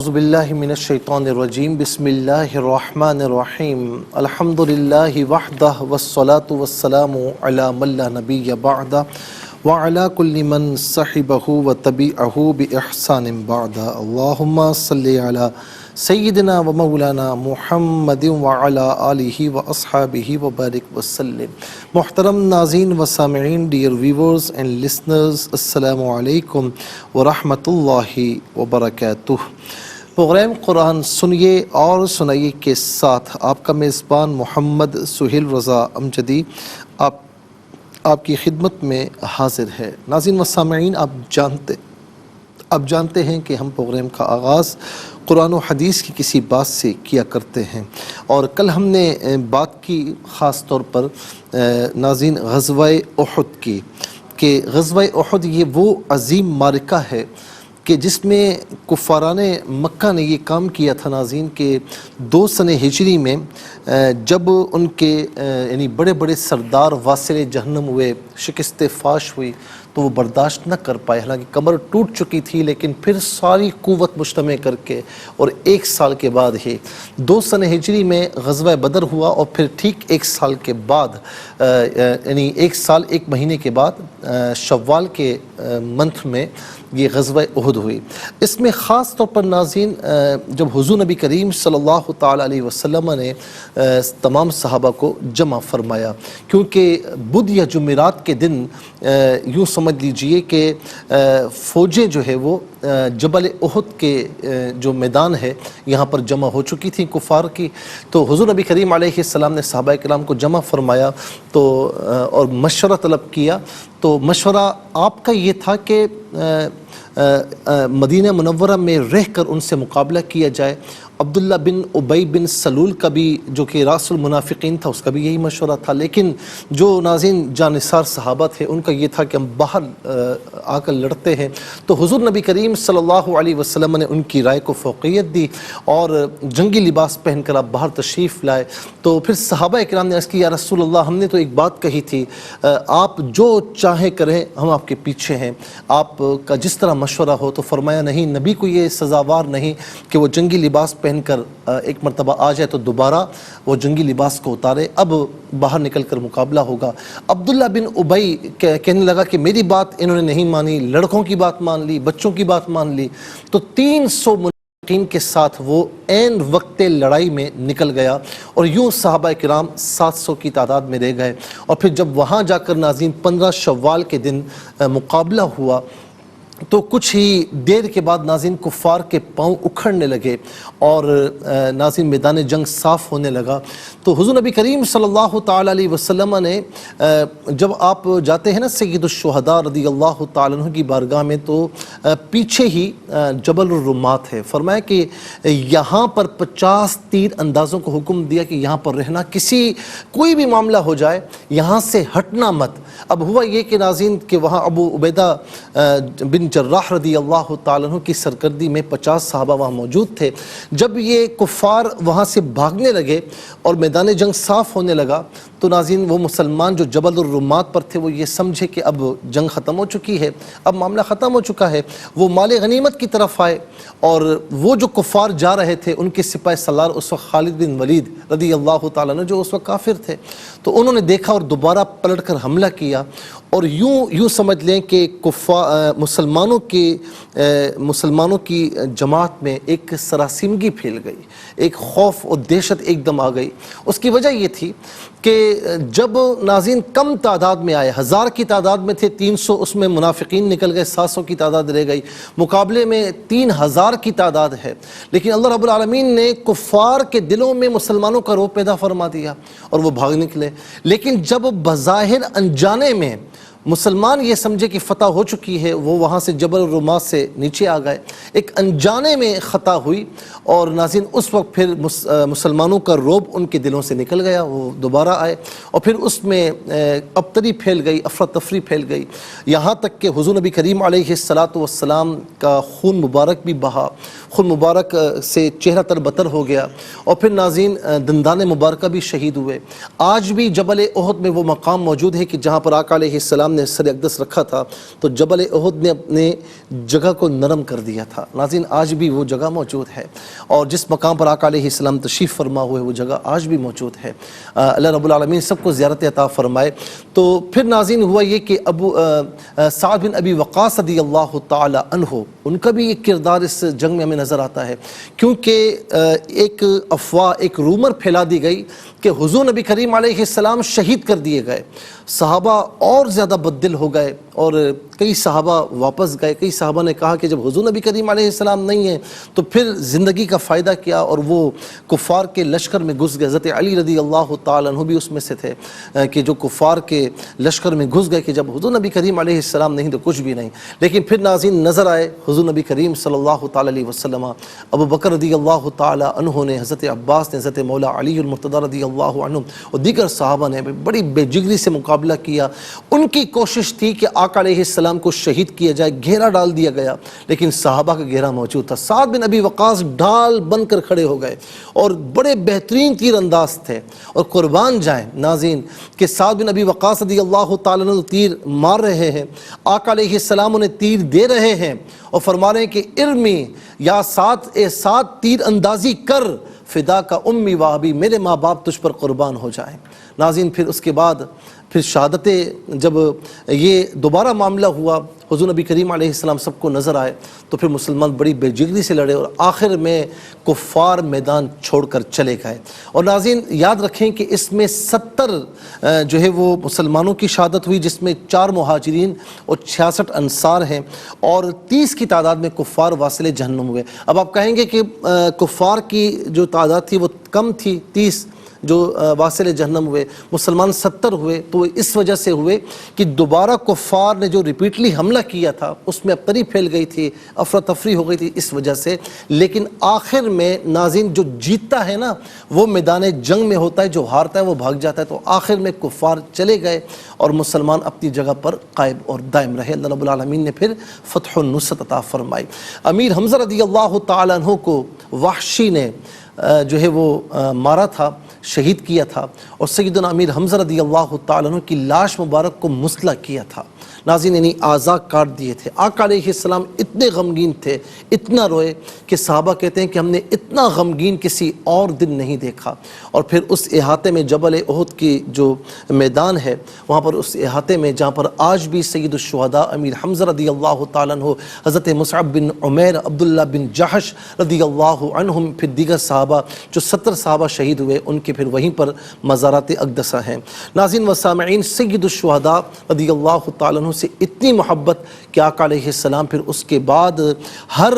اعوذ باللہ من الشیطان الرجیم بسم اللہ الرحمن الرحیم الحمد للہ وحدہ والصلاة والسلام علی من لا نبی بعدہ وعلی کل من صحبہ وتبعہ بإحسان بعدہ اللہم صلی علی سیدنا و مولانا محمد وعلی آلہ واصحابہ وبارک وسلم۔ محترم ناظرین و سامعین، ڈیئر ویورز اینڈ لسنرز، السلام علیکم ورحمۃ اللہ وبرکاتہ۔ پروگرام قرآن سنیے اور سنائیے کے ساتھ آپ کا میزبان محمد سہیل رضا امجدی آپ کی خدمت میں حاضر ہے۔ ناظرین و سامعین، آپ جانتے ہیں کہ ہم پروگرام کا آغاز قرآن و حدیث کی کسی بات سے کیا کرتے ہیں، اور کل ہم نے بات کی خاص طور پر ناظرین غزوہ احد کی، کہ غزوہ احد یہ وہ عظیم معرکہ ہے کہ جس میں کفاران مکہ نے یہ کام کیا تھا ناظرین کہ 2 سنہ ہجری میں جب ان کے یعنی بڑے بڑے سردار واصل جہنم ہوئے، شکست فاش ہوئی، تو وہ برداشت نہ کر پائے، حالانکہ کمر ٹوٹ چکی تھی، لیکن پھر ساری قوت مجتمع کر کے اور 1 سال کے بعد ہی 2 سنہ ہجری میں غزوہ بدر ہوا، اور پھر ٹھیک 1 سال کے بعد یعنی 1 سال 1 مہینے کے بعد شوال کے منتھ میں یہ غزوہ احد ہوئی۔ اس میں خاص طور پر ناظرین جب حضور نبی کریم صلی اللہ تعالی علیہ وسلم نے تمام صحابہ کو جمع فرمایا، کیونکہ بدھ یا جمعرات کے دن یوں سمجھ لیجئے کہ فوجیں جو ہے وہ جبل احد کے جو میدان ہے یہاں پر جمع ہو چکی تھیں کفار کی۔ تو حضور نبی کریم علیہ السلام نے صحابہ کرام کو جمع فرمایا تو اور مشورہ طلب کیا۔ تو مشورہ آپ کا یہ تھا کہ مدینہ منورہ میں رہ کر ان سے مقابلہ کیا جائے۔ عبداللہ بن ابی بن سلول کا بھی، جو کہ راس المنافقین تھا، اس کا بھی یہی مشورہ تھا، لیکن جو ناظرین جانثار صحابہ تھے ان کا یہ تھا کہ ہم باہر آ کر لڑتے ہیں۔ تو حضور نبی کریم صلی اللہ علیہ وسلم نے ان کی رائے کو فوقیت دی اور جنگی لباس پہن کر آپ باہر تشریف لائے۔ تو پھر صحابہ کرام نے عرض کی، یا رسول اللہ، ہم نے تو ایک بات کہی تھی، آپ جو چاہیں کریں، ہم آپ کے پیچھے ہیں، آپ کا جس طرح مشورہ ہو۔ تو فرمایا نہیں، نبی کو یہ سزاوار نہیں کہ وہ جنگی لباس پہن کر ایک مرتبہ آ جائے تو دوبارہ وہ جنگی لباس کو اتارے، اب باہر نکل کر مقابلہ ہوگا۔ عبداللہ بن ابی کہنے لگا کہ میری بات انہوں نے نہیں مانی، لڑکوں کی بات مان لی، بچوں کی بات مان لی۔ تو 300 منافقین کے ساتھ وہ عین وقت لڑائی میں نکل گیا، اور یوں صحابہ کرام 700 کی تعداد میں رہ گئے۔ اور پھر جب وہاں جا کر ناظرین 15 شوال کے دن مقابلہ ہوا تو کچھ ہی دیر کے بعد ناظرین کفار کے پاؤں اکھڑنے لگے اور ناظرین میدان جنگ صاف ہونے لگا۔ تو حضور نبی کریم صلی اللہ تعالی علیہ وسلم نے جب آپ جاتے ہیں نا سید الشہداء رضی اللہ تعالیٰ عنہ کی بارگاہ میں، تو پیچھے ہی جبل الرمات ہے، فرمایا کہ یہاں پر 50 تیر اندازوں کو حکم دیا کہ یہاں پر رہنا، کوئی بھی معاملہ ہو جائے یہاں سے ہٹنا مت۔ اب ہوا یہ کہ ناظرین کہ وہاں ابو عبیدہ بن جراح رضی اللہ تعالیٰ عنہ کی سرکردی میں 50 صحابہ وہاں موجود تھے۔ جب یہ کفار وہاں سے بھاگنے لگے اور میدان جنگ صاف ہونے لگا تو ناظرین وہ مسلمان جو جبل الرمات پر تھے وہ یہ سمجھے کہ اب جنگ ختم ہو چکی ہے، اب معاملہ ختم ہو چکا ہے، وہ مال غنیمت کی طرف آئے، اور وہ جو کفار جا رہے تھے ان کے سپاہ سالار اس وقت خالد بن ولید رضی اللہ تعالیٰ عنہ جو اس وقت کافر تھے، تو انہوں نے دیکھا اور دوبارہ پلٹ کر حملہ کیا، اور یوں سمجھ لیں کہ مسلمانوں کی جماعت میں ایک سراسیمگی پھیل گئی، ایک خوف اور دہشت ایک دم آ گئی۔ اس کی وجہ یہ تھی کہ جب ناظرین کم تعداد میں آئے، 1000 کی تعداد میں تھے، 300 اس میں منافقین نکل گئے، 700 کی تعداد رہ گئی، مقابلے میں 3000 کی تعداد ہے، لیکن اللہ رب العالمین نے کفار کے دلوں میں مسلمانوں کا رعب پیدا فرما دیا اور وہ بھاگ نکلے۔ لیکن جب بظاہر انجانے میں مسلمان یہ سمجھے کہ فتح ہو چکی ہے، وہ وہاں سے جبل الرمات سے نیچے آ گئے، ایک انجانے میں خطا ہوئی، اور ناظرین اس وقت پھر مسلمانوں کا رعب ان کے دلوں سے نکل گیا، وہ دوبارہ آئے، اور پھر اس میں ابتری پھیل گئی، افراتفری پھیل گئی، یہاں تک کہ حضور نبی کریم علیہ السلام کا خون مبارک بھی بہا، خون مبارک سے چہرہ تر بتر ہو گیا، اور پھر ناظرین دندان مبارکہ بھی شہید ہوئے۔ آج بھی جبل احد میں وہ مقام موجود ہے کہ جہاں پر آقا علیہ السلام نے سر اقدس رکھا تھا تو جبل احد نے اپنے جگہ کو نرم کر دیا تھا۔ ناظرین آج بھی وہ جگہ موجود ہے، اور جس مقام پر آقا علیہ السلام تشریف فرما ہوئے وہ جگہ آج بھی موجود ہے۔ اللہ رب العالمین سب کو زیارت عطا فرمائے۔ تو پھر ناظرین ہوا یہ کہ سعد بن ابی وقاص رضی اللہ تعالی عنہ، ان کا بھی ایک کردار اس جنگ میں ہمیں نظر آتا ہے، کیونکہ ایک افواہ، ایک رومر پھیلا دی گئی کہ حضور نبی کریم علیہ السلام شہید کر دیے گئے۔ صحابہ اور زیادہ بددل ہو گئے اور کئی صحابہ واپس گئے۔ کئی صحابہ نے کہا کہ جب حضور نبی کریم علیہ السلام نہیں ہیں تو پھر زندگی کا فائدہ کیا، اور وہ کفار کے لشکر میں گھس گئے۔ حضرت علی رضی اللہ تعالیٰ عنہ بھی اس میں سے تھے کہ جو کفار کے لشکر میں گھس گئے کہ جب حضور نبی کریم علیہ السلام نہیں تو کچھ بھی نہیں۔ لیکن پھر ناظرین نظر آئے حضور نبی کریم صلی اللہ تعالیٰ علیہ وسلم، ابو بکر رضی اللہ تعالیٰ عنہ نے، حضرت عباس نے، حضرت مولا علی المرتضیٰ رضی اللہ عنہ اور دیگر صحابہ نے بڑی بے جگری سے مقابلہ کیا۔ ان کی کوشش تھی کہ آقا علیہ السلام کو شہید کیا جائے، گھیرا ڈال دیا گیا، لیکن صحابہ کا گھیرا موجود تھا۔ سعد بن ابی وقاص ڈھال بن کر کھڑے ہو گئے اور بڑے بہترین تیر انداز تھے، اور قربان جائیں ناظرین کہ سعد بن ابی وقاص رضی اللہ تعالیٰ عنہ تیر مار رہے ہیں، آقا علیہ السلام انہیں تیر دے رہے ہیں اور فرما رہے ہیں کہ ارمی یا سعد، اے سعد تیر اندازی کر، فدا کا امی و ابی، میرے ماں باپ تجھ پر قربان ہو جائیں۔ ناظرین پھر اس کے بعد پھر شہادتیں، جب یہ دوبارہ معاملہ ہوا، حضور نبی کریم علیہ السلام سب کو نظر آئے تو پھر مسلمان بڑی بے جگری سے لڑے اور آخر میں کفار میدان چھوڑ کر چلے گئے۔ اور ناظرین یاد رکھیں کہ اس میں 70 جو ہے وہ مسلمانوں کی شہادت ہوئی، جس میں 4 مہاجرین اور 66 انصار ہیں، اور 30 کی تعداد میں کفار واصل جہنم ہوئے۔ اب آپ کہیں گے کہ کفار کی جو تعداد تھی وہ کم تھی، 30 جو واصل جہنم ہوئے، مسلمان 70 ہوئے، تو اس وجہ سے ہوئے کہ دوبارہ کفار نے جو ریپیٹلی حملہ کیا تھا اس میں ابتری پھیل گئی تھی، افراتفری ہو گئی تھی اس وجہ سے۔ لیکن آخر میں ناظرین جو جیتتا ہے نا وہ میدان جنگ میں ہوتا ہے، جو ہارتا ہے وہ بھاگ جاتا ہے۔ تو آخر میں کفار چلے گئے اور مسلمان اپنی جگہ پر قائم اور دائم رہے۔ اللہ رب العالمین نے پھر فتح و نصرت عطا فرمائی۔ امیر حمزہ رضی اللہ تعالیٰ عنہ کو وحشی نے جو ہے وہ مارا تھا، شہید کیا تھا، اور سیدنا امیر حمزہ رضی اللہ تعالیٰ عنہ کی لاش مبارک کو مسلح کیا تھا۔ ناظرین یعنی اعضاء کاٹ دیے تھے۔ آقا علیہ السلام اتنے غمگین تھے، اتنا روئے کہ صحابہ کہتے ہیں کہ ہم نے اتنا غمگین کسی اور دن نہیں دیکھا۔ اور پھر اس احاطے میں جبل احد کی جو میدان ہے وہاں پر اس احاطے میں جہاں پر آج بھی سید الشہداء امیر حمزہ رضی اللہ تعالیٰ عنہ، حضرت مصعب بن عمیر، عبداللہ بن جحش رضی اللہ عنہم، پھر دیگر صحابہ جو 70 صحابہ شہید ہوئے ان کے پھر وہیں پر مزارات اقدسہ ہیں۔ ناظرین و سامعین، سید الشہداء رضی اللہ تعالیٰ عنہ سے اتنی محبت کہ آقا علیہ السلام پھر اس کے بعد ہر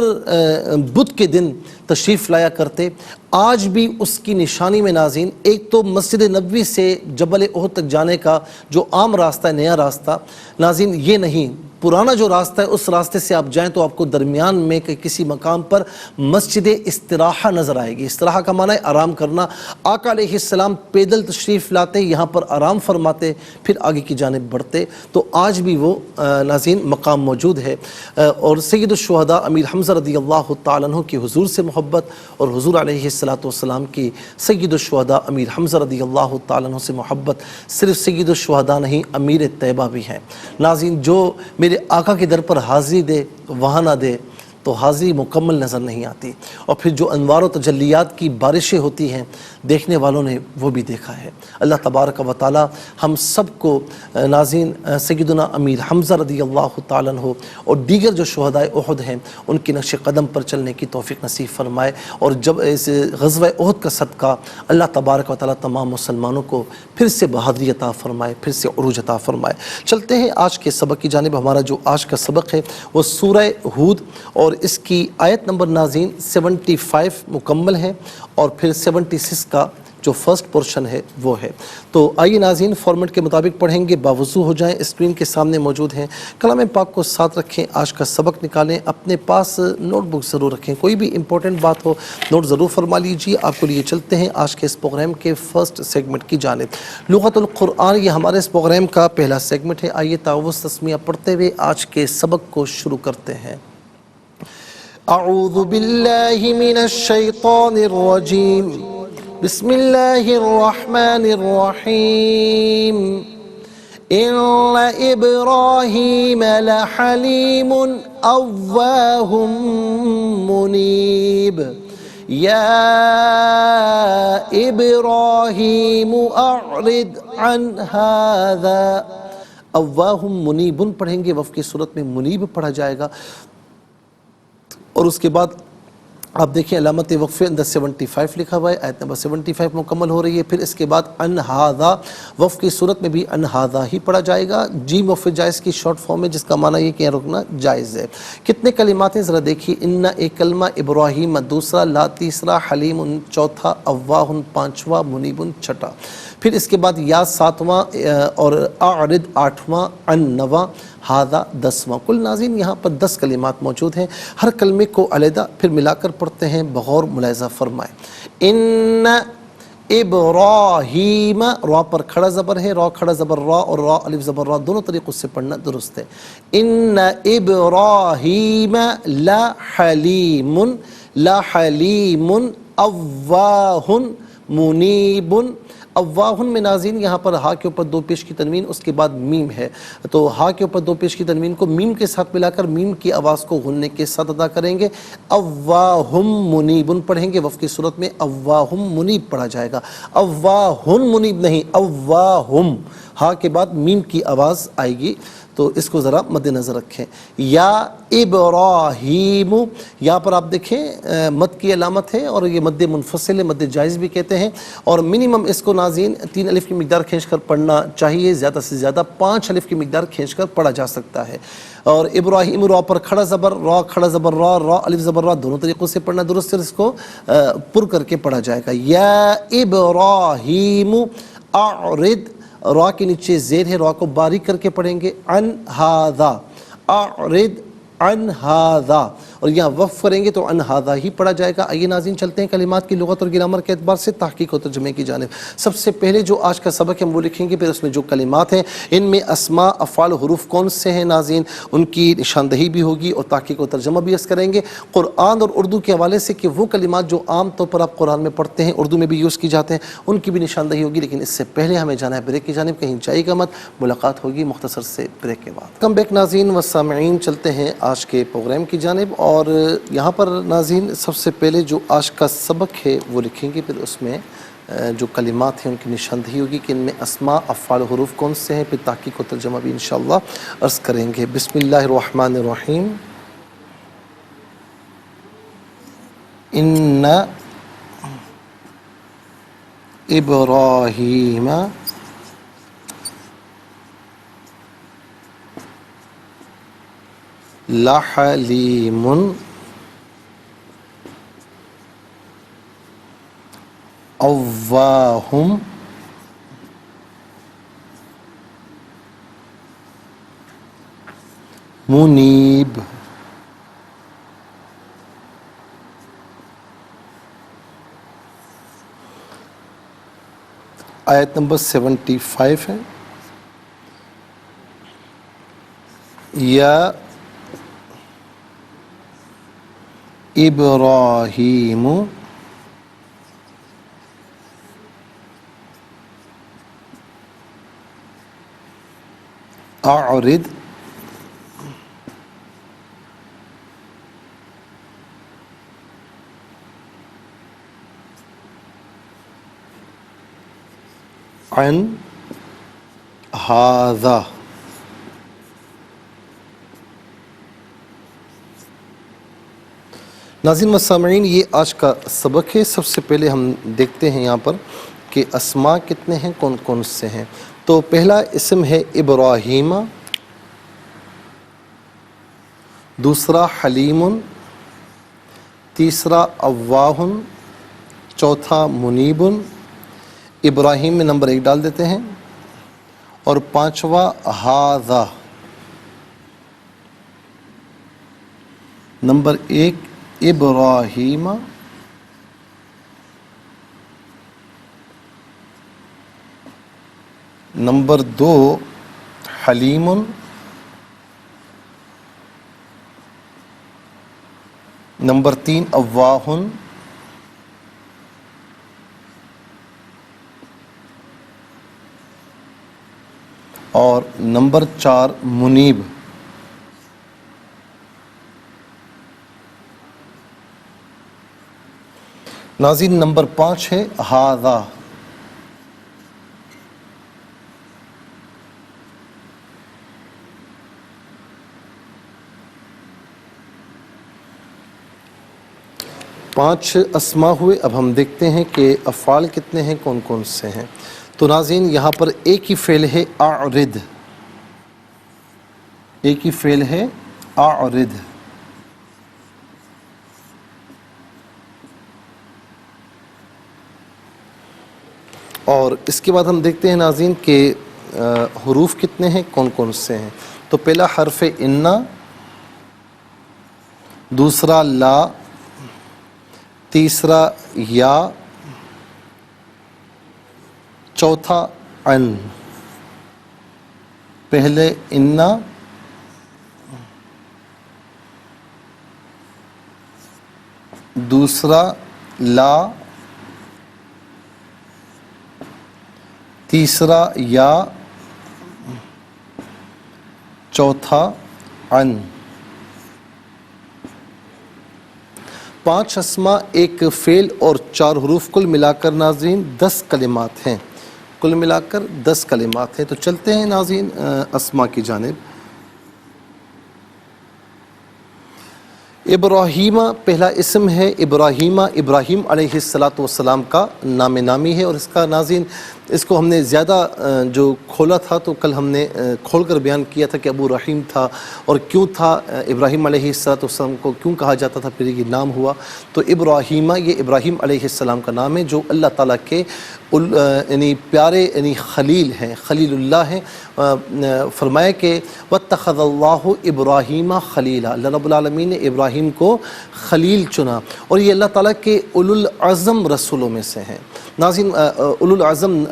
بدھ کے دن تشریف لایا کرتے۔ آج بھی اس کی نشانی میں ناظرین ایک تو مسجد نبوی سے جبل احد تک جانے کا جو عام راستہ ہے، نیا راستہ، ناظرین یہ نہیں، پرانا جو راستہ ہے اس راستے سے آپ جائیں تو آپ کو درمیان میں کسی مقام پر مسجد استراحہ نظر آئے گی۔ استراحہ کا معنی ہے آرام کرنا۔ آقا علیہ السلام پیدل تشریف لاتے، یہاں پر آرام فرماتے، پھر آگے کی جانب بڑھتے۔ تو آج بھی وہ ناظرین مقام موجود ہے۔ اور سید الشہداء امیر حمزہ رضی اللہ تعالیٰ عنہ کی حضور سے محبت اور حضور علیہ السلام کی سید الشہداء امیر حمزہ رضی اللہ تعالیٰ عنہ سے محبت صرف سید الشہداء نہیں، امیر طیبہ بھی ہیں۔ ناظرین جو میرے آقا کے در پر حاضری دے وہاں نہ دے تو حاضری مکمل نظر نہیں آتی۔ اور پھر جو انوار و تجلیات کی بارشیں ہوتی ہیں دیکھنے والوں نے وہ بھی دیکھا ہے۔ اللہ تبارک و تعالی ہم سب کو ناظرین سیدنا امیر حمزہ رضی اللہ تعالیٰ عنہ اور دیگر جو شہداء احد ہیں ان کی نقش قدم پر چلنے کی توفیق نصیب فرمائے، اور جب اس غزوہ احد کا صدقہ اللہ تبارک و تعالی تمام مسلمانوں کو پھر سے بہادری عطا فرمائے، پھر سے عروج عطا فرمائے۔ چلتے ہیں آج کے سبق کی جانب۔ ہمارا جو آج کا سبق ہے وہ سورہ ہود، اور اس کی آیت نمبر ناظرین 75 مکمل ہے، اور پھر 76 کا جو فرسٹ پورشن ہے وہ ہے۔ تو آئیے ناظرین فارمیٹ کے مطابق پڑھیں گے، باوضو ہو جائیں، اسکرین کے سامنے موجود ہیں، کلام پاک کو ساتھ رکھیں، آج کا سبق نکالیں، اپنے پاس نوٹ بک ضرور رکھیں، کوئی بھی امپورٹنٹ بات ہو نوٹ ضرور فرما لیجیے۔ آپ کو لیے چلتے ہیں آج کے اس پروگرام کے فرسٹ سیگمنٹ کی جانب۔ لغت القرآن یہ ہمارے اس پروگرام کا پہلا سیگمنٹ ہے۔ آئیے تعوذ تسمیہ پڑھتے ہوئے آج کے سبق کو شروع کرتے ہیں۔ اعوذ باللہ من الشیطان الرجیم، بسم اللہ الرحمن الرحیم۔ إن إبراهيم لحليم أواه منيب يا إبراهيم أعرض عن هذا. أواه منيب پڑھیں گے، وف کی صورت میں منیب پڑھا جائے گا. اور اس کے بعد آپ دیکھیں علامت وقفے اندر 75 لکھا ہوا ہے، آیت نمبر 75 مکمل ہو رہی ہے. پھر اس کے بعد ان ہاذا، وف کی صورت میں بھی ان ہاذا ہی پڑھا جائے گا. جیم وف جائز کی شارٹ فارم ہے، جس کا معنی یہ کہ یہاں رکنا جائز ہے. کتنے کلمات ہیں ذرا دیکھیے. ان ایک کلمہ، ابراہیم دوسرا، لا تیسرا، حلیم چوتھا، اواہ پانچواں، منیب چھٹا. پھر اس کے بعد یا ساتواں اور اعرض آٹھواں، ان نواں، ہاذا 10واں. کل ناظرین یہاں پر 10 کلمات موجود ہیں. ہر کلمے کو علیحدہ پھر ملا کر پڑھتے ہیں، بغور ملاحظہ فرمائیں. ان ابراہیم، را پر کھڑا زبر ہے، را کھڑا زبر را اور را الف زبر را، دونوں طریقوں سے پڑھنا درست ہے. ان ابراہیم لحلیم، لحلیم اواہ منیب. اواہن میں ناظرین یہاں پر ہا کے اوپر دو پیش کی تنوین، اس کے بعد میم ہے، تو ہا کے اوپر دو پیش کی تنوین کو میم کے ساتھ ملا کر میم کی آواز کو غننے کے ساتھ ادا کریں گے. اواہم منیبن پڑھیں گے، وف کی صورت میں اواہم منیب پڑھا جائے گا. اواہن منیب نہیں، اواہم، ہا کے بعد میم کی آواز آئے گی، تو اس کو ذرا مد نظر رکھیں. یا ابراہیم، یہاں پر آپ دیکھیں مد کی علامت ہے اور یہ مد منفصل ہے، مد جائز بھی کہتے ہیں. اور منیمم اس کو ناظرین 3 الف کی مقدار کھینچ کر پڑھنا چاہیے، زیادہ سے زیادہ 5 الف کی مقدار کھینچ کر پڑھا جا سکتا ہے. اور ابراہیم، را پر کھڑا زبر، را کھڑا زبر را، را الف زبر را، دونوں طریقوں سے پڑھنا درست ہے، اس کو پر کر کے پڑھا جائے گا. یا ابراہیم اعرض، را کے نیچے زیر ہے، را کو باریک کر کے پڑھیں گے. عن ہاذا، اعرض عن ہاذا، اور یہاں وقف کریں گے تو ان ہاذا ہی پڑھا جائے گا. آئیے ناظرین چلتے ہیں کلمات کی لغت اور گرامر کے اعتبار سے تحقیق و ترجمے کی جانب. سب سے پہلے جو آج کا سبق ہے ہم وہ لکھیں گے، پھر اس میں جو کلمات ہیں ان میں اسماء، افعال، حروف کون سے ہیں ناظرین، ان کی نشاندہی بھی ہوگی اور تحقیق و ترجمہ بھی اس کریں گے. قرآن اور اردو کے حوالے سے کہ وہ کلمات جو عام طور پر آپ قرآن میں پڑھتے ہیں، اردو میں بھی یوز کی جاتے ہیں، ان کی بھی نشاندہی ہوگی. لیکن اس سے پہلے ہمیں جانا ہے بریک کی جانب، کہیں جائے گا مت. ملاقات ہوگی مختصر سے بریک کے بعد. کم بیک ناظرین و سامعین، چلتے ہیں آج کے پروگرام کی جانب. اور یہاں پر ناظرین سب سے پہلے جو آج کا سبق ہے وہ لکھیں گے، پھر اس میں جو کلمات ہیں ان کی نشاندہی ہوگی کہ ان میں اسماء، افعال، حروف کون سے ہیں، پھر تحقیق و ترجمہ بھی انشاءاللہ عرض کریں گے. بسم اللہ الرحمن الرحیم. ان ابراہیم لحلیم اواہ منیب. آیت نمبر 75 ہے. یا ابراہیم اعرض عن ہاذا. ناظرین و سامعین، یہ آج کا سبق ہے. سب سے پہلے ہم دیکھتے ہیں یہاں پر کہ اسماء کتنے ہیں، کون کون سے ہیں. تو پہلا اسم ہے ابراہیم، دوسرا حلیم، تیسرا اواہ، چوتھا منیب. ابراہیم میں نمبر 1 ڈال دیتے ہیں، اور 5واں ہاذا. نمبر 1 ابراہیم، نمبر 2 حلیم، نمبر 3 اواہ، اور نمبر 4 منیب. ناظرین نمبر 5 ہے ہاذا. پانچ اسما ہوئے. اب ہم دیکھتے ہیں کہ افعال کتنے ہیں، کون کون سے ہیں. تو ناظرین یہاں پر ایک ہی فعل ہے اعرض، ایک ہی فعل ہے اعرض. اور اس کے بعد ہم دیکھتے ہیں ناظرین کہ حروف کتنے ہیں، کون کون سے ہیں. تو پہلا حرف انا، دوسرا لا، تیسرا یا، چوتھا ان. پہلے انا، دوسرا لا، تیسرا یا، چوتھا ان. 5 اسما، ایک فعل اور 4 حروف، کل ملا کر ناظرین 10 کلمات ہیں. کل ملا کر 10 کلمات ہیں. تو چلتے ہیں ناظرین اسما کی جانب. ابراہیمہ پہلا اسم ہے. ابراہیمہ ابراہیم علیہ السلام کا نام نامی ہے. اور اس کا ناظرین اس کو ہم نے زیادہ جو کھولا تھا تو کل ہم نے کھول کر بیان کیا تھا کہ ابو رحیم تھا اور کیوں تھا، ابراہیم علیہ السلام کو کیوں کہا جاتا تھا، پھر یہ نام ہوا. تو ابراہیمہ یہ ابراہیم علیہ السلام کا نام ہے جو اللہ تعالیٰ کے یعنی پیارے یعنی خلیل ہیں، خلیل اللہ ہیں. فرمایا کہ واتخذ اللہ ابراہیم خلیلا، اللہ رب العالمین نے ابراہیم کو خلیل چنا. اور یہ اللہ تعالیٰ کے اولو العزم رسولوں میں سے ہیں. ناظرین اولو العزم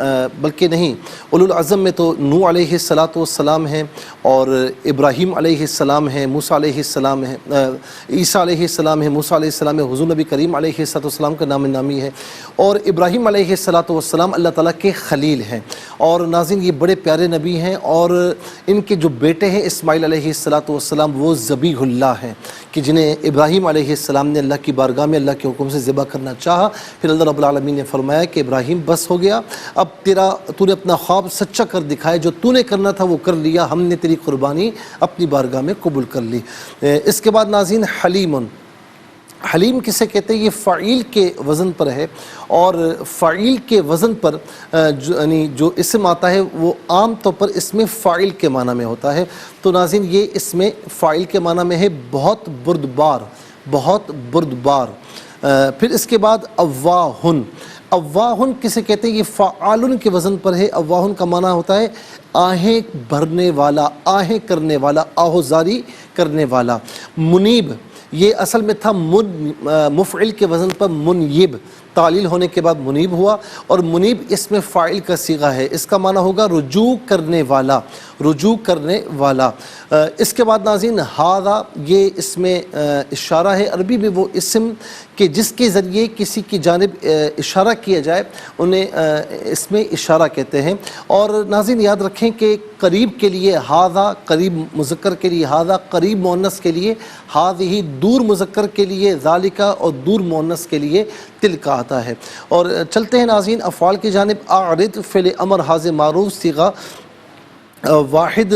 بلکہ نہیں، اولو العزم میں تو نوح علیہ السلام ہیں اور ابراہیم علیہ السلام ہیں، موسیٰ علیہ السلام ہیں، عیسیٰ علیہ السلام ہیں، موسیٰ علیہ السلام ہے، حضور نبی کریم علیہ السلام کا نام نامی ہے. اور ابراہیم علیہ السلام اللہ تعالیٰ کے خلیل ہیں. اور ناظرین یہ بڑے پیارے نبی ہیں اور ان کے جو بیٹے ہیں اسماعیل علیہ السلام وہ ذبیح اللہ ہیں کہ جنہیں ابراہیم علیہ السلام نے اللہ کی بارگاہ میں اللہ کے حکم سے ذبح کرنا چاہا. پھر اللہ رب العالمین نے فرمایا کہ ابراہیم بس ہو گیا، اب تو نے اپنا خواب سچا کر دکھایا، جو تو نے کرنا تھا وہ کر لیا، ہم نے تیری قربانی اپنی بارگاہ میں قبول کر لی. اس کے بعد ناظرین حلیم. حلیم کسے کہتے ہیں؟ یہ فعیل کے وزن پر ہے. اور فعیل کے وزن پر یعنی جو اسم آتا ہے وہ عام طور پر اس میں فاعل کے معنی میں ہوتا ہے. تو ناظرین یہ اس میں فاعل کے معنی میں ہے بہت بردبار، بہت بردبار. پھر اس کے بعد اواہن. اواہن کسے کہتے ہیں؟ یہ فعالن کے وزن پر ہے. اواہن کا معنی ہوتا ہے آہیں بھرنے والا، آہیں کرنے والا، آہوزاری کرنے والا. منیب یہ اصل میں تھا مفعل کے وزن پر منیب، تعلیل ہونے کے بعد منیب ہوا. اور منیب اس میں فاعل کا صیغہ ہے، اس کا معنی ہوگا رجوع کرنے والا، رجوع کرنے والا. اس کے بعد ناظرین ہاذا، یہ اس میں اشارہ ہے. عربی میں وہ اسم کہ جس کے ذریعے کسی کی جانب اشارہ کیا جائے انہیں اس میں اشارہ کہتے ہیں. اور ناظرین یاد رکھیں کہ قریب کے لیے ہاذا، قریب مذکر کے لیے ہاذا، قریب مؤنث کے لیے ہذہ، دور مذکر کے لیے ذالک اور دور مؤنث کے لیے تلک آتا ہے. اور چلتے ہیں ناظرین افعال کی جانب. اعرض فعل امر حاضر معروف صیغہ واحد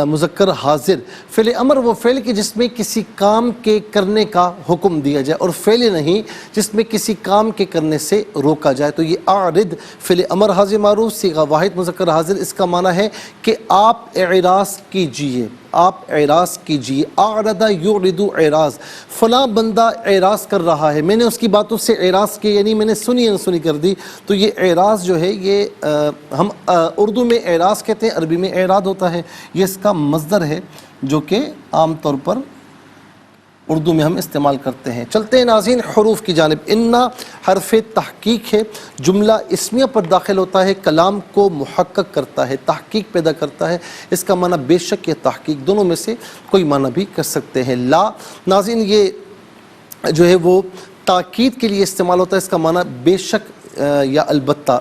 مذکر حاضر. فعل امر وہ فعل کہ جس میں کسی کام کے کرنے کا حکم دیا جائے، اور فعل نہیں جس میں کسی کام کے کرنے سے روکا جائے. تو یہ اعرض فعل امر حاضر معروف صیغہ واحد مذکر حاضر، اس کا معنی ہے کہ آپ اعراض کیجئے، آپ اعراض کیجئے. اعرض یعرض اعراض، فلاں بندہ اعراض کر رہا ہے، میں نے اس کی باتوں سے اعراض کیا، یعنی میں نے سنی انسنی کر دی. تو یہ اعراض جو ہے یہ ہم اردو میں اعراض کہتے ہیں، عربی میں اعراض ہوتا ہے. یہ اس کا مصدر ہے جو کہ عام طور پر اردو میں ہم استعمال کرتے ہیں. چلتے ہیں ناظرین حروف کی جانب. انا حرف تحقیق ہے، جملہ اسمیہ پر داخل ہوتا ہے، کلام کو محقق کرتا ہے، تحقیق پیدا کرتا ہے. اس کا معنی بے شک یا تحقیق، دونوں میں سے کوئی معنی بھی کر سکتے ہیں. لا ناظرین یہ جو ہے وہ تاکید کے لیے استعمال ہوتا ہے، اس کا معنی بے شک یا البتہ،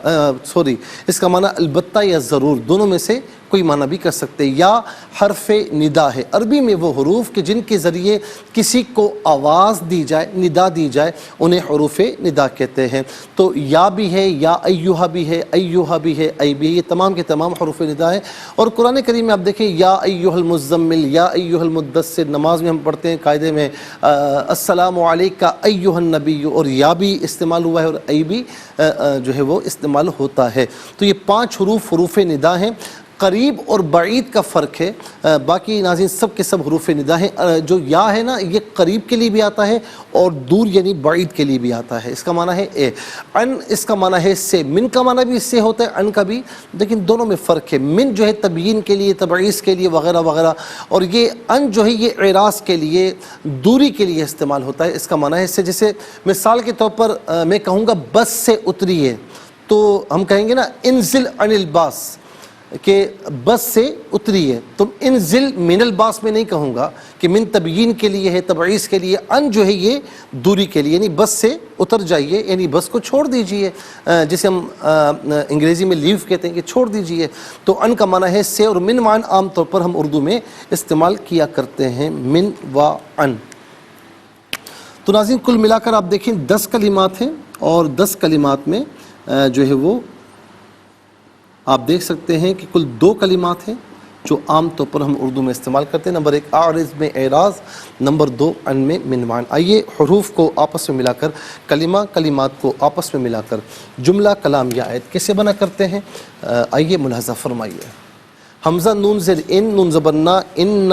اس کا معنی البتہ یا ضرور، دونوں میں سے کوئی معنی بھی کر سکتے ہیں۔ یا حرف ندا ہے، عربی میں وہ حروف کہ جن کے ذریعے کسی کو آواز دی جائے، ندا دی جائے، انہیں حروف ندا کہتے ہیں۔ تو یا بھی ہے، یا ایہا بھی ہے، ایہا بھی ہے، ای بھی ہے، یہ تمام کے تمام حروف ندا ہیں۔ اور قرآن کریم میں آپ دیکھیں یا ایہا المزمل، یا ایہا المدثر، نماز میں ہم پڑھتے ہیں قاعدے میں السلام علیکہ ایہا النبی، اور یا بھی استعمال ہوا ہے اور ای بھی جو ہے وہ استعمال ہوتا ہے۔ تو یہ 5 حروف حروف ندا ہیں۔ قریب اور بعید کا فرق ہے، باقی ناظرین سب کے سب حروف ندا ہیں۔ جو یا ہے نا یہ قریب کے لیے بھی آتا ہے اور دور یعنی بعید کے لیے بھی آتا ہے، اس کا معنی ہے اے۔ ان اس کا معنی ہے سے، من کا معنی بھی اس سے ہوتا ہے، ان کا بھی، لیکن دونوں میں فرق ہے۔ من جو ہے تبیین کے لیے، تبعیض کے لیے وغیرہ وغیرہ، اور یہ ان جو ہے یہ اعراض کے لیے، دوری کے لیے استعمال ہوتا ہے، اس کا معنی ہے اس سے۔ جیسے مثال کے طور پر میں کہوں گا بس سے اتریے، تو ہم کہیں گے نا انزل عن الباس، کہ بس سے اتری ہے۔ تو انزل من الباس میں نہیں کہوں گا کہ من تبیین کے لیے ہے، تبعیض کے لیے۔ ان جو ہے یہ دوری کے لیے، یعنی بس سے اتر جائیے، یعنی بس کو چھوڑ دیجئے، جسے ہم انگریزی میں لیو کہتے ہیں کہ چھوڑ دیجئے۔ تو ان کا معنی ہے سے، اور من معنی عام طور پر ہم اردو میں استعمال کیا کرتے ہیں، من و ان۔ تو ناظرین کل ملا کر آپ دیکھیں 10 کلمات ہیں، اور 10 کلمات میں جو ہے وہ آپ دیکھ سکتے ہیں کہ کل 2 کلمات ہیں جو عام طور پر ہم اردو میں استعمال کرتے ہیں۔ نمبر 1 اعرض میں اعراض، نمبر 2 ان میں منوان۔ آئیے حروف کو آپس میں ملا کر، کلمات کو آپس میں ملا کر جملہ کلام یا آیت کیسے بنا کرتے ہیں، آئیے ملاحظہ فرمائیے۔ حمزہ نون زیر ان، نون زبر نا، ان،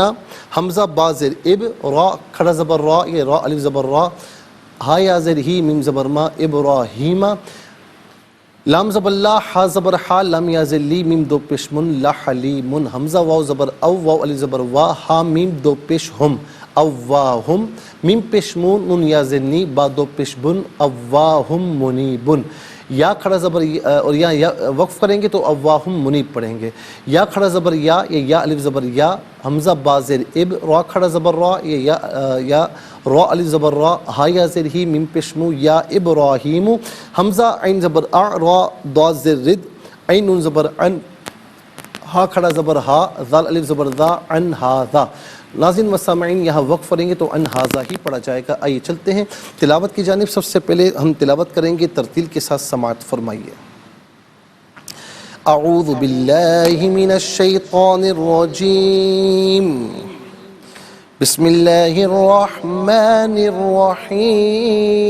حمزہ با زیر اب، را کھڑا زبر را، یہ را الف زبر را، ہا یا زیر ہی، میم زبر ما، ابراہیم، لام زبر لا، ہا زبر ہا، لام یا زیر لی، میم 2 پیش من، لا حلیم، حمزہ واو زبر او، واو الف زبر وا، ہا میم 2 پیش ہم، اواہم، میم پیش مون، نون یا زیر نی، با 2 پیش بن، اواہم منیبن۔ یا کھڑا زبر اور یا وقف کریں گے تو اواہم منیب پڑھیں گے۔ یا کھڑا زبر یا الف زبر یا، حمزہ با زیر اب، را کھڑا زبر را، یا را الف زبر را، ہا یا زیر ہی، میم پیشمو، یا ابراہیم، حمزہ عین زبر ا، را ضاد زیر رد، عین نون زبر ان، ہا کھڑا زبر ہا، ذال الف زبر ذا، ان ہاذا۔ ناظرین و سامعین یہاں وقف کریں گے تو ان ہاذا ہی پڑھا جائے گا۔ آئیے چلتے ہیں تلاوت کی جانب۔ سب سے پہلے ہم تلاوت کریں گے، ترتیل کے ساتھ سماعت فرمائیے۔ اعوذ باللہ من الشیطان الرجیم، بسم اللہ الرحمن الرحیم۔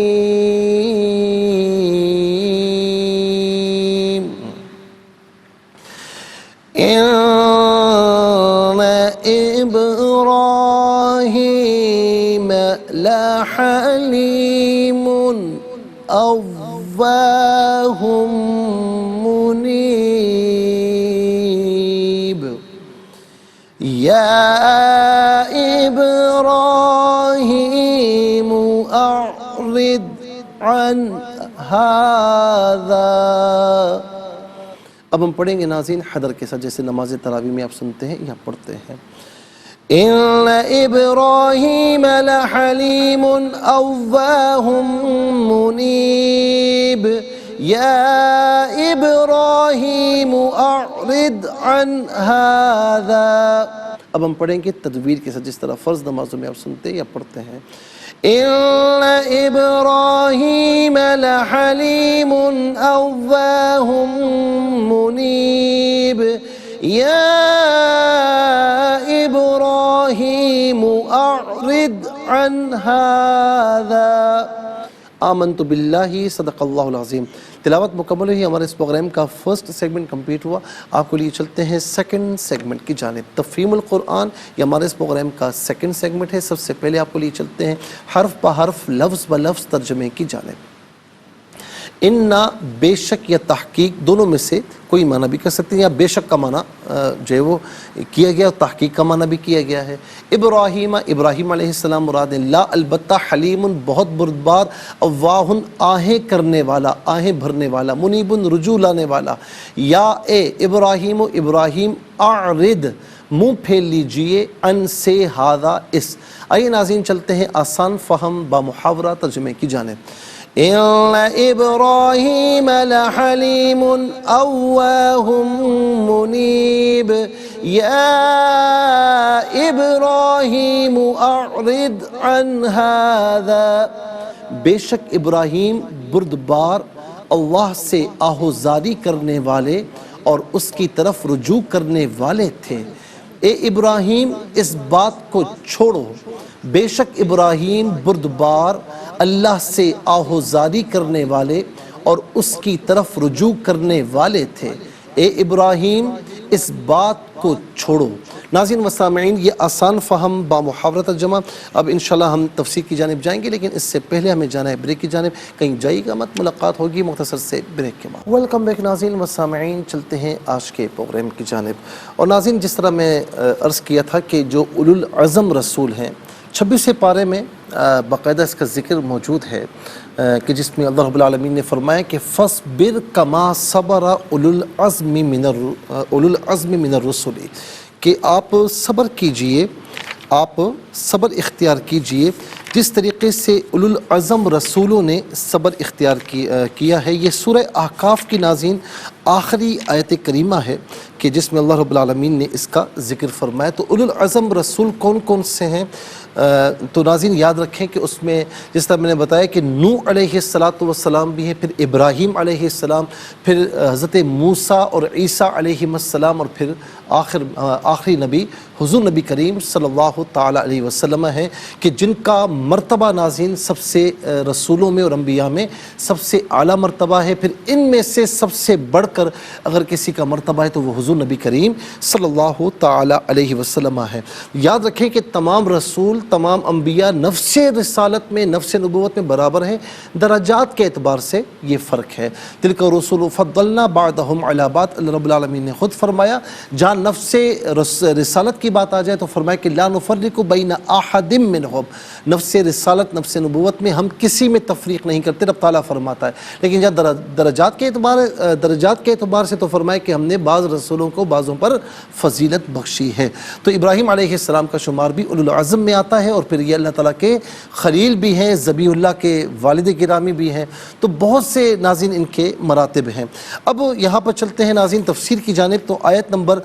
إبراهيم لحليم أواه منيب يا إبراهيم أعرض عن هذا۔ اب ہم پڑھیں گے ناظرین حدر کے ساتھ، جیسے نماز تراویح میں آپ سنتے ہیں یا پڑھتے ہیں۔ ان ابراہیم لحلیم اوواہ منیب یا ابراہیم اعرض عن هذا۔ اب ہم پڑھیں گے تدویر کے ساتھ، جس طرح فرض نمازوں میں آپ سنتے ہیں یا پڑھتے ہیں۔ ان ابراہیم لحلیم اوواہ منیب یا ابراہیم اعرض عن هذا۔ آمنت باللہ، صدق اللہ العظیم۔ تلاوت مکمل ہوئی، ہمارے اس پروگرام کا فرسٹ سیگمنٹ کمپلیٹ ہوا۔ آپ کو لیے چلتے ہیں سیکنڈ سیگمنٹ کی جانب۔ تفہیم القرآن یہ ہمارے اس پروگرام کا سیکنڈ سیگمنٹ ہے۔ سب سے پہلے آپ کو لیے چلتے ہیں حرف بہ حرف، لفظ بہ لفظ ترجمے کی جانب۔ انا بے شک یا تحقیق، دونوں میں سے کوئی معنی بھی کر سکتے ہیں، یا بے شک کا معنی جو ہے وہ کیا گیا، تحقیق کا معنی بھی کیا گیا ہے۔ ابراہیم، ابراہیم علیہ السلام مراد ہے۔ لا البتہ، حلیم بہت بردبار، اواہ آہیں کرنے والا، آہیں بھرنے والا، منیب رجوع لانے والا۔ یا اے ابراہیم، ابراہیم اعرض منہ پھیر لیجئے، ان سے، ہذا اس۔ آئیے ناظرین چلتے ہیں آسان فہم با محاورہ ترجمے کی جانب۔ إن إبراهيم لحليم أواه منيب يا إبراهيم أعرض عن هذا بے شک ابراہیم بردبار اللہ سے آہوزاری کرنے والے اور اس کی طرف رجوع کرنے والے تھے۔ اے ابراہیم اس بات کو چھوڑو، بے شک ابراہیم بردبار اللہ سے آہوزاری کرنے والے اور اس کی طرف رجوع کرنے والے تھے۔ اے ابراہیم اس بات کو چھوڑو۔ ناظرین و سامعین، یہ آسان فہم با محاورہ ترجمہ اب انشاءاللہ ہم تفسیر کی جانب جائیں گے، لیکن اس سے پہلے ہمیں جانا ہے بریک کی جانب۔ کہیں جائیے گا مت، ملاقات ہوگی مختصر سے بریک کے بعد۔ ویلکم بیک ناظرین و سامعین، چلتے ہیں آج کے پروگرام کی جانب۔ اور ناظرین، جس طرح میں عرض کیا تھا کہ جو اولو العزم رسول ہیں، 26 پارے میں باقاعدہ اس کا ذکر موجود ہے کہ جس میں اللہ رب العالمین نے فرمایا کہ فَاصْبِرْ كَمَا صَبَرَ أُولُو الْعَزْمِ مِنَ الرُّسُلِ، کہ آپ صبر کیجئے، آپ صبر اختیار کیجئے جس طریقے سے اولو العزم رسولوں نے صبر اختیار کیا ہے۔ یہ سورہ احقاف کی ناظرین آخری آیت کریمہ ہے کہ جس میں اللہ رب العالمین نے اس کا ذکر فرمایا۔ تو اولو العزم رسول کون کون سے ہیں؟ تو ناظرین یاد رکھیں کہ اس میں جس طرح میں نے بتایا کہ نوح علیہ السلام بھی ہیں، پھر ابراہیم علیہ السلام، پھر حضرت موسیٰ اور عیسیٰ علیہ السلام، اور پھر آخری نبی حضور نبی کریم صلی اللہ تعالیٰ علیہ وسلم ہیں کہ جن کا مرتبہ ناظرین سب سے رسولوں میں اور انبیاء میں سب سے اعلیٰ مرتبہ ہے۔ پھر ان میں سے سب سے بڑھ کر اگر کسی کا مرتبہ ہے تو وہ حضور نبی کریم صلی اللہ تعالیٰ علیہ وسلم ہے۔ یاد رکھیں کہ تمام رسول، تمام انبیاء نفس رسالت میں، نفس نبوت میں برابر ہیں، درجات کے اعتبار سے یہ فرق ہے۔ تلک الرسل فضلنا بعضهم علی بعض، اللہ رب العالمین نے خود فرمایا۔ جہاں نفس رسالت کی بات آ جائے تو فرمایا کہ لا نفرق بین احد منہم، نفس رسالت، نفس نبوت میں ہم کسی میں تفریق نہیں کرتے، رب تعالیٰ فرماتا ہے۔ لیکن جہاں درجات کے اعتبار سے تو فرمایا کہ ہم نے بعض رسولوں کو بعضوں پر فضیلت بخشی ہے۔ تو ابراہیم علیہ السلام کا شمار بھی اولو العزم میں آتا ہے، اور پھر یہ اللہ تعالیٰ کے خلیل بھی ہیں، ذبیح اللہ کے والد گرامی بھی ہیں۔ تو بہت سے ناظرین ان کے مراتب ہیں۔ اب یہاں پر چلتے ہیں ناظرین تفسیر کی جانب۔ تو آیت نمبر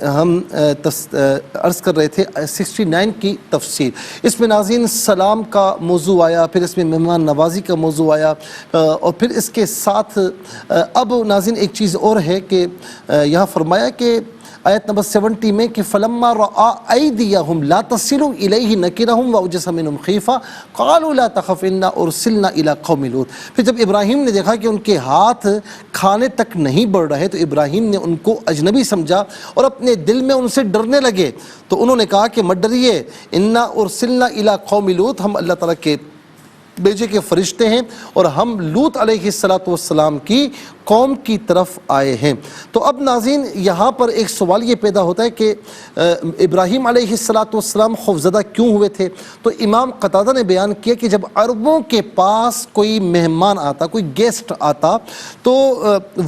ہم عرض کر رہے تھے 69 کی تفسیر۔ اس میں ناظرین سلام کا موضوع آیا، پھر اس میں مہمان نوازی کا موضوع آیا، اور پھر اس کے ساتھ اب ناظرین ایک چیز اور ہے کہ یہاں فرمایا کہ آیت نمبر 70 میں کہ فلما رأى أيديهم لا تصل إليه نكرهم وأوجس منهم خيفة قالوا لا تخف إنا أرسلنا إلى قوم لوط۔ پھر جب ابراہیم نے دیکھا کہ ان کے ہاتھ کھانے تک نہیں بڑھ رہے تو ابراہیم نے ان کو اجنبی سمجھا اور اپنے دل میں ان سے ڈرنے لگے، تو انہوں نے کہا کہ مت ڈریے، إنا أرسلنا إلى قوم لوط، ہم اللہ تعالیٰ کے بھیجے کے فرشتے ہیں اور ہم لوط علیہ السلام کی قوم کی طرف آئے ہیں۔ تو اب ناظرین یہاں پر ایک سوال یہ پیدا ہوتا ہے کہ ابراہیم علیہ السلام خوفزدہ کیوں ہوئے تھے؟ تو امام قتادہ نے بیان کیا کہ جب عربوں کے پاس کوئی مہمان آتا، کوئی گیسٹ آتا، تو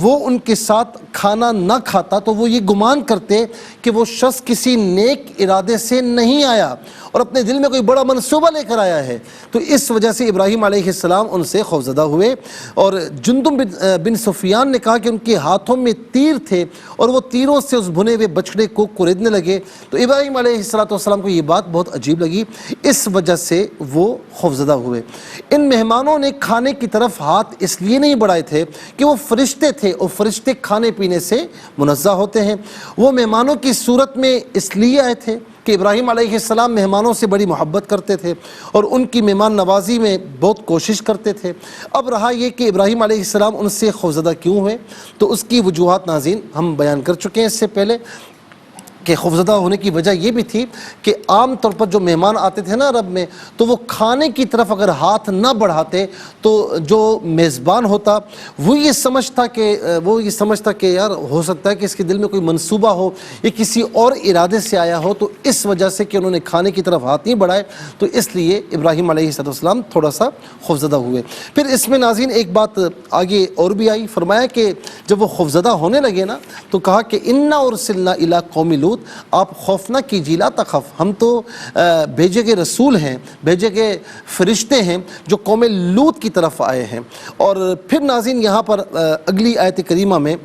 وہ ان کے ساتھ کھانا نہ کھاتا تو وہ یہ گمان کرتے کہ وہ شخص کسی نیک ارادے سے نہیں آیا اور اپنے دل میں کوئی بڑا منصوبہ لے کر آیا ہے۔ تو اس وجہ سے ابراہیم علیہ السلام ان سے خوفزدہ ہوئے، اور جندب بن سفیان نے کہا کہ ان کے ہاتھوں میں تیر تھے اور وہ تیروں سے اس بھنے ہوئے بچڑے کو کوریدنے لگے۔ تو ابراہیم علیہ السلام کو یہ بات بہت عجیب لگی، اس وجہ سے وہ خوفزدہ ہوئے۔ ان مہمانوں نے کھانے کی طرف ہاتھ اس لیے نہیں بڑھائے تھے کہ وہ فرشتے تھے، اور فرشتے کھانے پینے سے منزہ ہوتے ہیں۔ وہ مہمانوں کی صورت میں اس لیے آئے تھے کہ ابراہیم علیہ السلام مہمانوں سے بڑی محبت کرتے تھے اور ان کی مہمان نوازی میں بہت کوشش کرتے تھے۔ اب رہا یہ کہ ابراہیم علیہ السلام ان سے خوفزدہ کیوں ہوئے، تو اس کی وجوہات ناظرین ہم بیان کر چکے ہیں اس سے پہلے کہ خوفزدہ ہونے کی وجہ یہ بھی تھی کہ عام طور پر جو مہمان آتے تھے نا عرب میں، تو وہ کھانے کی طرف اگر ہاتھ نہ بڑھاتے تو جو میزبان ہوتا وہ یہ سمجھتا کہ یار ہو سکتا ہے کہ اس کے دل میں کوئی منصوبہ ہو یا کسی اور ارادے سے آیا ہو، تو اس وجہ سے کہ انہوں نے کھانے کی طرف ہاتھ نہیں بڑھائے، تو اس لیے ابراہیم علیہ السلام تھوڑا سا خوفزدہ ہوئے۔ پھر اس میں ناظرین ایک بات آگے اور بھی آئی، فرمایا کہ جب وہ خوفزدہ ہونے لگے نا تو کہا کہ انا ارسلنا الی قوم لوط، آپ خوف نہ کیجیے، لا تخف، ہم تو بھیجے گئے رسول ہیں، بھیجے گئے فرشتے ہیں جو قوم لوط کی طرف آئے ہیں۔ اور پھر ناظرین یہاں پر اگلی آیت کریمہ میں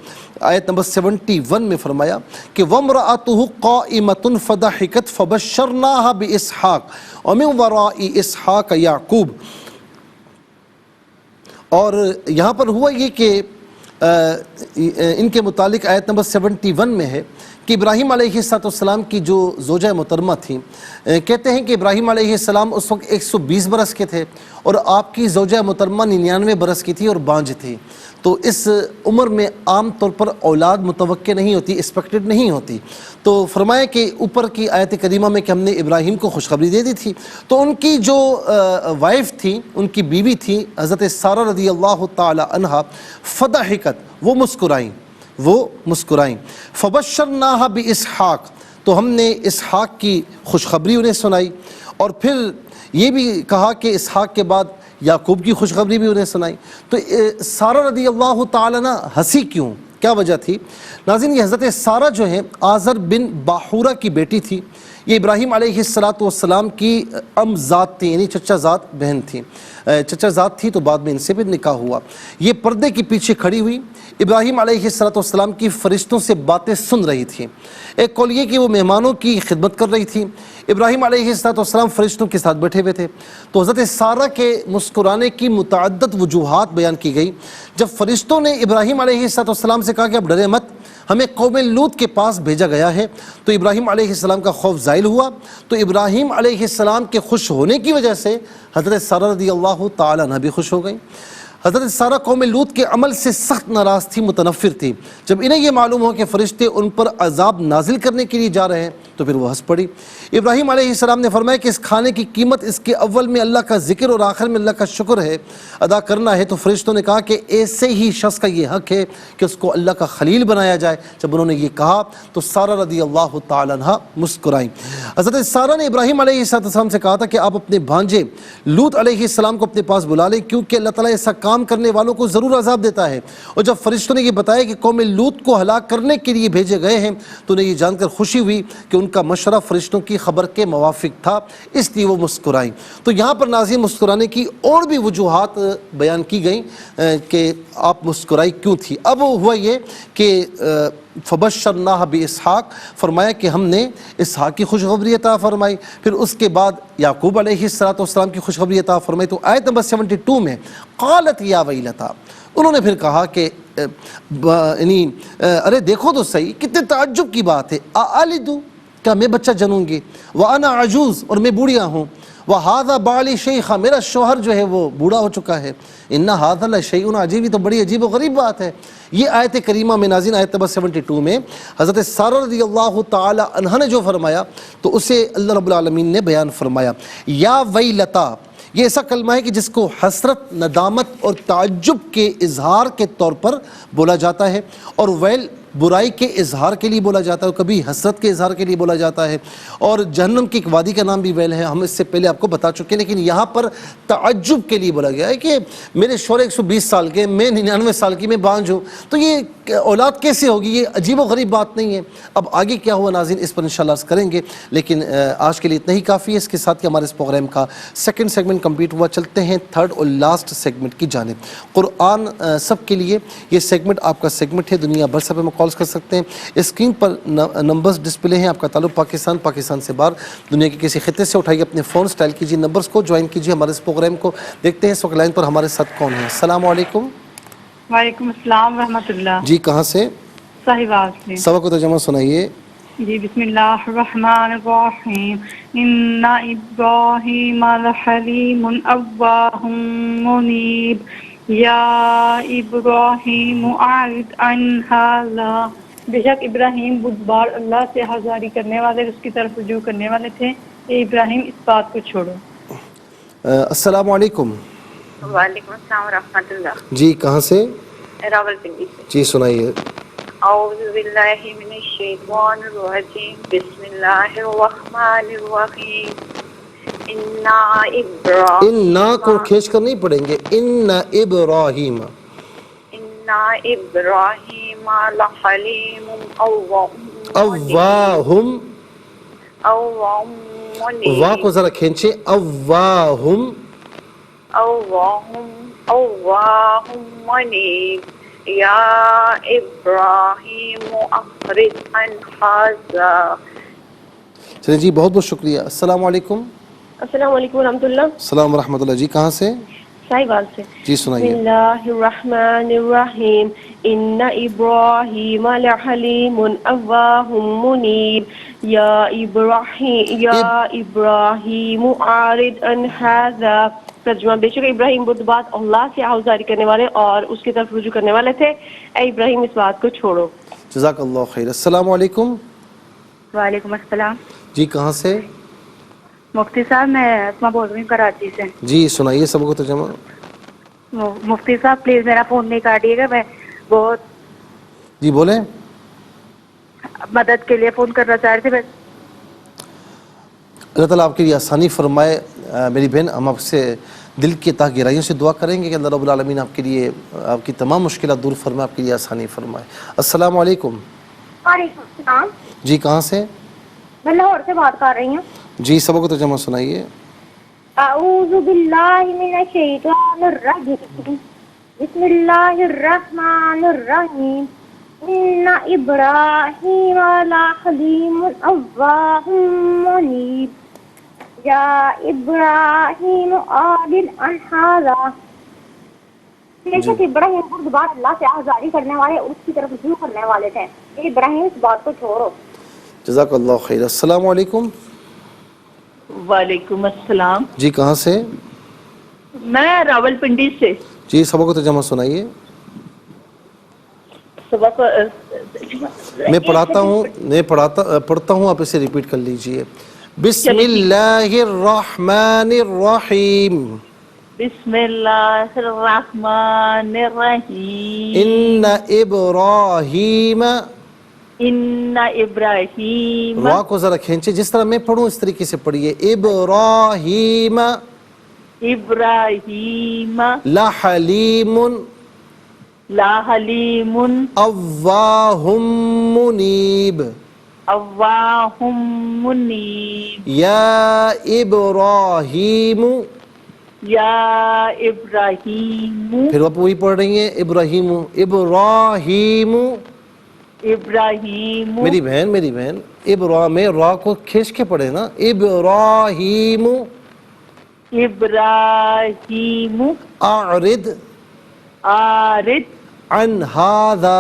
آیت نمبر 71 میں فرمایا کہ وَامْرَأَتُهُ قَائِمَةٌ فَضَحِكَتْ فَبَشَّرْنَاهَا بِإِسْحَاقَ وَمِن وَرَاءِ إِسْحَاقَ یعقوب۔ اور یہاں پر ہوا یہ کہ ان کے متعلق آیت نمبر 71 میں ہے کہ ابراہیم علیہ السلام کی جو زوجہ محترمہ تھیں، کہتے ہیں کہ ابراہیم علیہ السلام اس وقت 120 برس کے تھے اور آپ کی زوجہ محترمہ 99 برس کی تھی اور بانجھ تھی۔ تو اس عمر میں عام طور پر اولاد متوقع نہیں ہوتی، ایکسپیکٹڈ نہیں ہوتی۔ تو فرمایا کہ اوپر کی آیت کریمہ میں کہ ہم نے ابراہیم کو خوشخبری دے دی تھی، تو ان کی جو وائف تھی، ان کی بیوی تھی حضرت سارہ رضی اللہ تعالی عنہا، فضحکت، وہ مسکرائیں، فبشرناہا باسحاق، تو ہم نے اسحاق کی خوشخبری انہیں سنائی، اور پھر یہ بھی کہا کہ اسحاق کے بعد یعقوب کی خوشخبری بھی انہیں سنائی۔ تو سارہ رضی اللہ تعالیٰ عنہ ہنسی کیوں، کیا وجہ تھی؟ ناظرین یہ حضرت سارہ جو ہیں آزر بن باحورہ کی بیٹی تھی، یہ ابراہیم علیہ السلام کی ام ذات تھی، یعنی چچا ذات بہن تھی، چچا ذات تھی، تو بعد میں ان سے بھی نکاح ہوا۔ یہ پردے کے پیچھے کھڑی ہوئی ابراہیم علیہ السلام کی فرشتوں سے باتیں سن رہی تھی۔ ایک قول یہ کہ وہ مہمانوں کی خدمت کر رہی تھی، ابراہیم علیہ السلام فرشتوں کے ساتھ بیٹھے ہوئے تھے۔ تو حضرت سارہ کے مسکرانے کی متعدد وجوہات بیان کی گئی۔ جب فرشتوں نے ابراہیم علیہ السلام سے کہا کہ اب ڈرے مت، ہمیں قوم لوط کے پاس بھیجا گیا ہے، تو ابراہیم علیہ السلام کا خوف زائل ہوا۔ تو ابراہیم علیہ السلام کے خوش ہونے کی وجہ سے حضرت سارہ رضی اللہ تعالیٰ عنہ بھی خوش ہو گئی۔ حضرت سارہ قوم لوط کے عمل سے سخت ناراض تھی، متنفر تھی۔ جب انہیں یہ معلوم ہو کہ فرشتے ان پر عذاب نازل کرنے کے لیے جا رہے ہیں تو پھر وہ ہنس پڑی۔ ابراہیم علیہ السلام نے فرمایا کہ اس کھانے کی قیمت اس کے اول میں اللہ کا ذکر اور آخر میں اللہ کا شکر ہے، ادا کرنا ہے۔ تو فرشتوں نے کہا کہ ایسے ہی شخص کا یہ حق ہے کہ اس کو اللہ کا خلیل بنایا جائے۔ جب انہوں نے یہ کہا تو سارہ رضی اللہ تعالیٰ عنہ مسکرائیں۔ حضرت سارہ نے ابراہیم علیہ السلام سے کہا تھا کہ آپ اپنے بھانجے لوط علیہ السلام کو اپنے پاس بلا لیں، کیونکہ اللہ تعالیٰ ایسا کام کرنے والوں کو ضرور عذاب دیتا ہے۔ اور جب فرشتوں نے یہ بتایا کہ قوم لوط کو ہلاک کرنے کے لیے بھیجے گئے ہیں تو انہیں یہ جان کر خوشی ہوئی کہ ان کا مشورہ فرشتوں کی خبر کے موافق تھا، اس لیے وہ مسکرائیں۔ تو یہاں پر ناظرین مسکرانے کی اور بھی وجوہات بیان کی گئیں کہ آپ مسکرائی کیوں تھی۔ اب ہوا یہ کہ فبشرناہ باسحاق، فرمایا کہ ہم نے اسحاق کی خوشخبری عطا فرمائی، پھر اس کے بعد یعقوب علیہ السلام کی خوشخبری عطا فرمائی۔ تو آیت نمبر 72 میں قالت یا ویلتا، انہوں نے پھر کہا کہ یعنی ارے دیکھو تو صحیح، کتنے تعجب کی بات ہے، آلدو، کیا میں بچہ جنوں گی، وانا عجوز، اور میں بوڑھیا ہوں، وہذا بالی شیخا، میرا شوہر جو ہے وہ بوڑھا ہو چکا ہے، ان ھذا لشیء عجیب، تو بڑی عجیب و غریب بات ہے۔ یہ آیت کریمہ میں ناظرین آیت نمبر 72 میں حضرت سارہ رضی اللہ تعالی عنہ نے جو فرمایا تو اسے اللہ رب العالمین نے بیان فرمایا۔ یا ویلتا، یہ ایسا کلمہ ہے کہ جس کو حسرت، ندامت اور تعجب کے اظہار کے طور پر بولا جاتا ہے، اور ویل برائی کے اظہار کے لیے بولا جاتا ہے، کبھی حسرت کے اظہار کے لیے بولا جاتا ہے، اور جہنم کی ایک وادی کا نام بھی ویل ہے، ہم اس سے پہلے آپ کو بتا چکے ہیں، لیکن یہاں پر تعجب کے لیے بولا گیا ہے کہ میرے شوہر 120 سال کے، میں 99 سال کی، میں بانجھ ہوں، تو یہ اولاد کیسے ہوگی؟ یہ عجیب و غریب بات نہیں ہے۔ اب آگے کیا ہوا ناظرین اس پر انشاءاللہ عرض کریں گے، لیکن آج کے لیے اتنا ہی کافی ہے۔ اس کے ساتھ ہی ہمارے اس پروگرام کا سیکنڈ سیگمنٹ کمپلیٹ ہوا۔ چلتے ہیں تھرڈ اور لاسٹ سیگمنٹ کی جانب، قرآن سب کے لیے۔ یہ سیگمنٹ آپ کا سیگمنٹ ہے، دنیا بھر سے ہمیں کالز کر سکتے ہیں، اسکرین پر نمبرز ڈسپلے ہیں۔ آپ کا تعلق پاکستان سے باہر دنیا کے کسی خطے سے اٹھائیے اپنے فون، اسٹائل کیجیے، نمبرز کو جوائن کیجیے ہمارے اس پروگرام کو۔ دیکھتے ہیں اس وقت لائن پر ہمارے ساتھ کون ہیں۔ السلام علیکم۔ وعلیکم السلام ورحمۃ اللہ۔ جی کہاں سے؟ صاحبال سے۔ سبق کو ترجمہ سنائیے۔ جی بسم اللہ الرحمن الرحیم، ان ابراہیم لحلیم اواہ منیب، یا ابراہیم اعرض عن ھذا، بے شک ابراہیم بردبار، اللہ سے حاضری کرنے والے، اس کی طرف رجوع کرنے والے تھے۔ اے ابراہیم اس بات کو چھوڑو۔ السلام علیکم۔ وعلیکم السلام ورحمۃ اللہ۔ جی کہاں سے؟ راولپنڈی سے۔ جی سنائیے۔ اعوذ باللہ من الشیطان الرجیم، بسم اللہ الرحمن الرحیم، انا ابراہیم، ان نا کو کھینچ کر نہیں پڑھیں گے، ان ابراہیم، ان إبراهيم لحليم أواه اواہم، منيب وا کو ذرا کھینچے، اواہم، أواه منيب يا إبراهيم أخرج عن هذا. چلیں جی، بہت بہت شکریہ. السلام علیکم. السلام علیکم ورحمۃ اللہ. السلام ورحمۃ اللہ. جی کہاں سے؟ ساہیوال سے. جی بسم سنائیے. اللہ الرحمن الرحیم. ان ابراہیم لحلیم اواہ منیب یا ابراہیم اعرض عن ھذا. ترجمہ: بے شک ابراہیم بدھ بات اللہ سے آہوزاری کرنے والے اور اس کی طرف رجوع کرنے والے تھے. اے ابراہیم اس بات کو چھوڑو. جزاک اللہ خیر. السلام علیکم. وعلیکم السلام. جی کہاں سے؟ مفتی صاحب میں اسما بول رہی ہوں کراچی سے. جی سنائیے سب کو ترجمہ. مفتی صاحب پلیز میرا فون نہیں کاٹیے گا، میں بہت جی بولیں. مدد کے لیے فون کرنا چاہ رہے تھے. اللہ تعالیٰ آپ کے لیے آسانی فرمائے. میری بہن، ہم آپ سے دل کی تہ گہرائیوں سے دعا کریں گے کہ اللہ رب العالمین آپ کے لیے آپ کی تمام مشکلات دور فرمائے، آپ کے لیے آسانی فرمائے. السلام علیکم. وعلیکم السلام. جی کہاں سے؟ میں لاہور سے بات کر رہی ہوں. جی سب کو ترجمہ سنائیے. اعوذ باللہ من الشیطان الرجیم. بسم اللہ الرحمن الرحیم. ان ابراہیم لحلیم اواہ منیب یا ابراہیم اعرض عن ھذا. بے شک ابراہیم بدھ بات اللہ سے آہوزاری کرنے والے اور اس کی طرف رجوع کرنے والے تھے. اے ابراہیم اس بات کو چھوڑو. جزاک اللہ خیر. السلام علیکم. وعلیکم السلام. جی کہاں سے؟ میں راول پنڈی سے. جی سب کو ترجمہ سنائیے. سبق میں پڑھتا ہوں، آپ اسے ریپیٹ کر لیجئے. بسم اللہ الرحمن الرحیم. بسم اللہ الرحمن الرحیم. ان ابراہیم، ان ابراہیم، را کو ذرا کھینچے، جس طرح میں پڑھوں اس طریقے سے پڑھیے. ابراہیم ابراہیم لحلیم لحلیم اواہ منیب اواہ منیب یا ابراہیم. یا ابراہیم. پھر آپ وہی پڑھ رہی ہیں، ابراہیم ابراہیم. ابراہیم. میری بہن میں را کو کھینچ کے پڑھے نا. ابراہیم ابراہیم اعرض اعرض عن ھذا.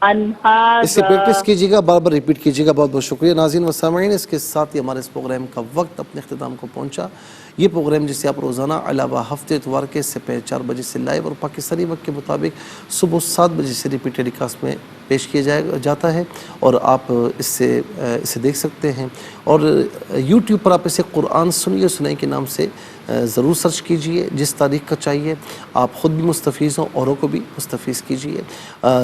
عن ھذا. اس سے پریکٹس کیجیے گا، بار بار ریپیٹ کیجیے گا. بہت بہت شکریہ ناظرین و سامعین. اس کے ساتھ ہی ہمارے اس پروگرام کا وقت اپنے اختتام کو پہنچا. یہ پروگرام جسے آپ روزانہ علاوہ ہفتے اتوار کے سے 4 بجے سے لائیو اور پاکستانی وقت کے مطابق صبح 7 بجے سے ریپیٹ ٹیلی کاسٹ میں پیش کیا جاتا ہے، اور آپ اسے دیکھ سکتے ہیں. اور یوٹیوب پر آپ اسے قرآن سنیے سنائیں کے نام سے ضرور سرچ کیجئے. جس تاریخ کا چاہیے، آپ خود بھی مستفیض ہوں، اوروں کو بھی مستفیض کیجئے،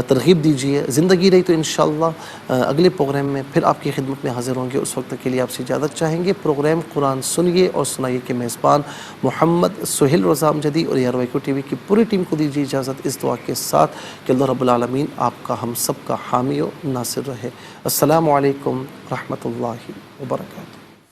ترغیب دیجئے. زندگی رہی تو انشاءاللہ اگلے پروگرام میں پھر آپ کی خدمت میں حاضر ہوں گے. اس وقت کے لیے آپ سے اجازت چاہیں گے. پروگرام قرآن سنیے اور سنائیے کے میزبان محمد سہیل رضا امجدی اور یاروائیکو ٹی وی کی پوری ٹیم کو دیجیے اجازت اس دعا کے ساتھ کہ اللہ رب العالمین آپ کا ہم سب کا حامی و ناصر رہے. السلام علیکم ورحمۃ اللہ وبرکاتہ.